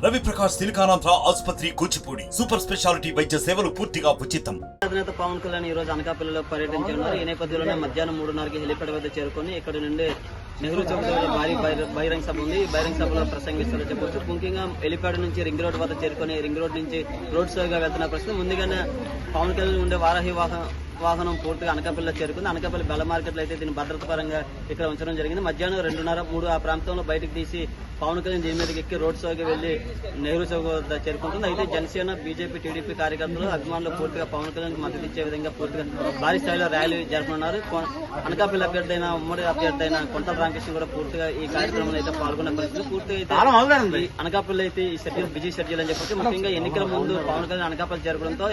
రవి ప్రకాష్ సిలికానాంధ్ర ఆసుపత్రి Kuchipudi super speciality వైద్య సేవలు పూర్తిగా ఉచితం. అధినేత పవన్ కళ్యాణ్ ఈ రోజు అనకాపల్లిలో పర్యటించనున్నారు. ఈ నేపథ్యంలోనే మధ్యాహ్నం 3:30కి హెలిప్యాడ్ వద్ద చేరుకుని ఇక్కడ నుండి నెహ్రూ చౌక్ భారీ బహిరంగ సభ ఉంది. ఈ బహిరంగ సభలో ప్రసంగిస్తారని చెప్పొచ్చు. ముఖ్యంగా హెలిప్యాడ్ నుంచి రింగ్ రోడ్ వద్ద చేరుకుని రింగ్ రోడ్ నుంచి రోడ్ షోగా వెళ్తున్న ప్రశ్న ముందుగానే పవన్ కళ్యాణ్ ఉండే వారాహి వాహనం పూర్తిగా అనకాపల్లిలో చేరుకుంది. అనకాపల్లి బెల్ల మార్కెట్లో అయితే దీని భద్రత పరంగా ఇక్కడ ఉంచడం జరిగింది. మధ్యాహ్నం 2:30-3 ఆ ప్రాంతంలో బయటకు తీసి పవన్ కళ్యాణ్ దీని మీదకి ఎక్కి రోడ్ షోకి వెళ్లి నెహ్రూ చౌక్ వద్ద చేరుకుంటుంది. అయితే జనసేన, బీజేపీ, టీడీపీ కార్యకర్తలు, అభిమానులు పూర్తిగా పవన్ కళ్యాణ్ మద్దతు ఇచ్చే విధంగా పూర్తిగా భారీ స్థాయిలో ర్యాలీ జరపనున్నారు. అనకాపల్లి అభ్యర్థి అయిన ఉమ్మడి అభ్యర్థి అయిన కొంతల రామకృష్ణ కూడా పూర్తిగా ఈ కార్యక్రమంలో అయితే పాల్గొన్న పరిస్థితి. పూర్తిగా అయితే అనకాపల్లి అయితే ఈ షెడ్యూల్ బిజీ షెడ్యూల్ అని చెప్పొచ్చు. ముఖ్యంగా ఎన్నికల ముందు పవన్ కళ్యాణ్ అనకాపల్లి చేరుకోవడంతో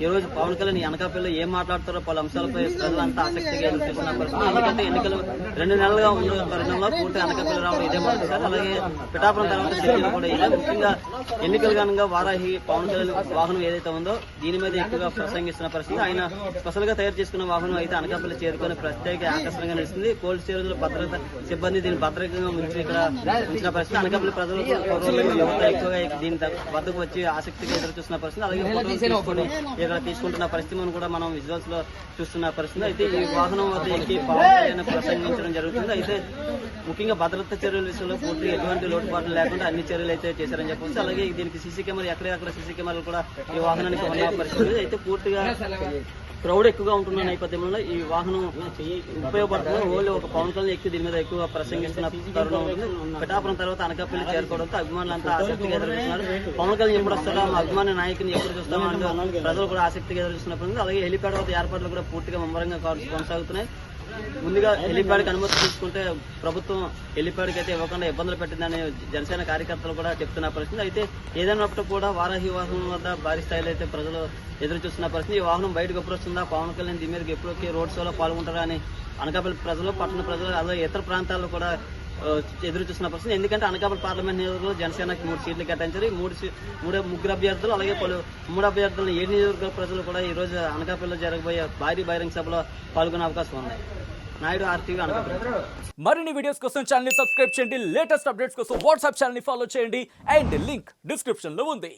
ఈ రోజు పవన్ కళ్యాణ్ అనకాపల్లిలో ఏం మాట్లాడుతారో పలు అంశాలపై ప్రజలంతా ఆసక్తిగా ఎదురు చూస్తున్న పరిస్థితి. ఎందుకంటే ఎన్నికలు 2 నెలలుగా ఉన్న తరుణంలో పూర్తి అనకాపల్లి రావడం ఇదే మొదటిసారి. అలాగే పిఠాపురం తర్వాత షెడ్యూల్ కూడా ఇదే. ముఖ్యంగా ఎన్నికల కారణంగా వారాహి పవన్ కళ్యాణ్ వాహనం ఏదైతే ఉందో దీని మీద ఎక్కువగా ప్రసంగిస్తున్న పరిస్థితి. ఆయన స్పెషల్ గా తయారు చేసుకున్న వాహనం అయితే అనకాపల్లి చేరుకొని ప్రత్యేక ఆకర్షణగా నిలుస్తుంది. కోల్డ్ స్టోరేజ్ భద్రత సిబ్బంది దీన్ని భద్రతంగా ఇక్కడ ఉంచిన పరిస్థితి. అనకాపల్లి ప్రజలు యువత ఎక్కువగా దీని వద్దకు వచ్చి ఆసక్తిగా ఎదురు చూస్తున్న పరిస్థితి. అలాగే తీసుకుంటున్న పరిస్థితిని కూడా మనం విజువల్స్ లో చూస్తున్న పరిస్థితి. అయితే ఈ వాహనం వద్ద ఎక్కి పవన్ కళ్యాణ్ ప్రసంగించడం జరుగుతుంది. అయితే ముఖ్యంగా భద్రతా చర్యల విషయంలో పూర్తిగా ఎటువంటి లోటుపాట్లు లేకుండా అన్ని చర్యలు అయితే చేశారని చెప్పవచ్చు. అలాగే దీనికి సీసీ కెమెరా ఎక్కడెక్కడ సీసీ కెమెరాలు కూడా ఈ వాహనానికి ఉన్న పరిస్థితి. అయితే పూర్తిగా క్రౌడ్ ఎక్కువగా ఉంటున్న నేపథ్యంలో ఈ వాహనం ఉపయోగపడుతుంది. ఓన్లీ ఒక పవన్ కళ్యాణ్ ఎక్కి దీని మీద ఎక్కువ ప్రసంగిస్తున్న తరుణం ఉంటుంది. పిఠాపురం తర్వాత అనకాపల్లి చేరుకోవడంతో అభిమానులంతా ఆసక్తిగా ఎదురుస్తున్నారు. పవన్ కళ్యాణ్ ఎప్పుడు వస్తారో మా అభిమాని నాయకుని ఎప్పుడు చూస్తామంటూ ప్రజలు కూడా ఆసక్తిగా ఎదురుస్తున్నప్పుడు. అలాగే హెలిప్యాడ్ వద్ద ఏర్పాట్లు కూడా పూర్తిగా ముమ్మరంగా కొనసాగుతున్నాయి. ముందుగా హెలిప్యాడ్కి అనుమతి తీసుకుంటే ప్రభుత్వం హెలిప్యాడ్కి అయితే ఇవ్వకుండా ఇబ్బందులు పెట్టిందని జనసేన కార్యకర్తలు కూడా చెప్తున్న పరిస్థితి. అయితే ఏదైనప్పుడు కూడా వారాహి వాహనం వద్ద భారీ స్థాయిలో అయితే ప్రజలు ఎదురు చూస్తున్న పరిస్థితి. ఈ వాహనం బయటకు ఎప్పుడు వస్తుందా, పవన్ కళ్యాణ్ దీని మీదకి ఎప్పుడు రోడ్ షోలో పాల్గొంటారా అని అనకాపల్లి ప్రజలు, పట్టణ ప్రజలు, అలాగే ఇతర ప్రాంతాల్లో కూడా ఎదురు చూస్తున్న పరిస్థితి. ఎందుకంటే అనకాపల్లి పార్లమెంట్ నియోజకవర్గంలో జనసేనకి 3 సీట్లు కేటాయించారు. ముగ్గురు అభ్యర్థులు అలాగే 3 అభ్యర్థులు 7 నియోజకవర్గ ప్రజలు కూడా ఈ రోజు అనకాపల్లిలో జరగబోయే భారీ బహిరంగ సభలో పాల్గొనే అవకాశం ఉంది. నాయుడు RTV అనకాపల్లి. మరిన్ని వీడియోస్ కోసం ఛానల్ ని సబ్స్క్రైబ్ చేయండి. లేటెస్ట్ అప్డేట్స్ కోసం వాట్సాప్ ఛానల్ ని ఫాలో చేయండి. అండ్ లింక్ డిస్క్రిప్షన్ లో ఉంది.